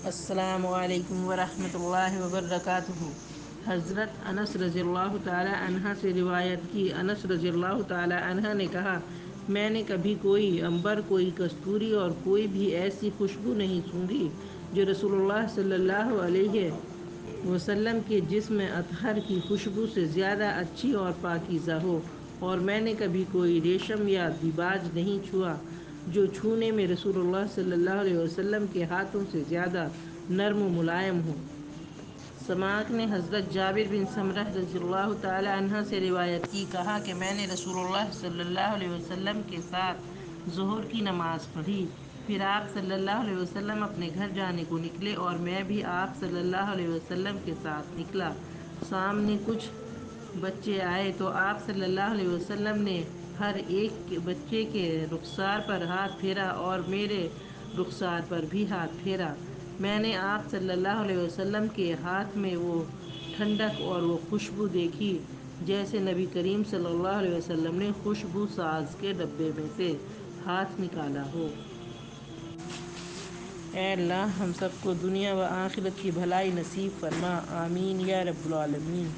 السلام علیکم ورحمۃ اللہ وبرکاتہ۔ حضرت انس رضی اللہ تعالی عنہ سے روایت کی۔ انس رضی اللہ تعالی عنہ نے کہا، میں نے کبھی کوئی عنبر، کوئی کستوری اور کوئی بھی ایسی خوشبو نہیں سونگھی جو رسول اللہ صلی اللہ علیہ وسلم کے جسم اطہر کی خوشبو سے زیادہ اچھی اور پاکیزہ ہو، اور میں نے کبھی کوئی ریشم یا دیباج نہیں چھوا جو چھونے میں رسول اللہ صلی اللہ علیہ وسلم کے ہاتھوں سے زیادہ نرم و ملائم ہو۔ سماعت نے حضرت جابر بن سمرہ رضی اللہ تعالی عنہ سے روایت کی، کہا کہ میں نے رسول اللہ صلی اللہ علیہ وسلم کے ساتھ ظہر کی نماز پڑھی، پھر آپ صلی اللہ علیہ وسلم اپنے گھر جانے کو نکلے اور میں بھی آپ صلی اللہ علیہ وسلم کے ساتھ نکلا۔ سامنے کچھ بچے آئے تو آپ صلی اللہ علیہ وسلم نے ہر ایک بچے کے رخسار پر ہاتھ پھیرا اور میرے رخسار پر بھی ہاتھ پھیرا۔ میں نے آپ صلی اللہ علیہ وسلم کے ہاتھ میں وہ ٹھنڈک اور وہ خوشبو دیکھی جیسے نبی کریم صلی اللہ علیہ وسلم نے خوشبو ساز کے ڈبے میں سے ہاتھ نکالا ہو۔ اے اللہ، ہم سب کو دنیا و آخرت کی بھلائی نصیب فرما، آمین یا رب العالمین۔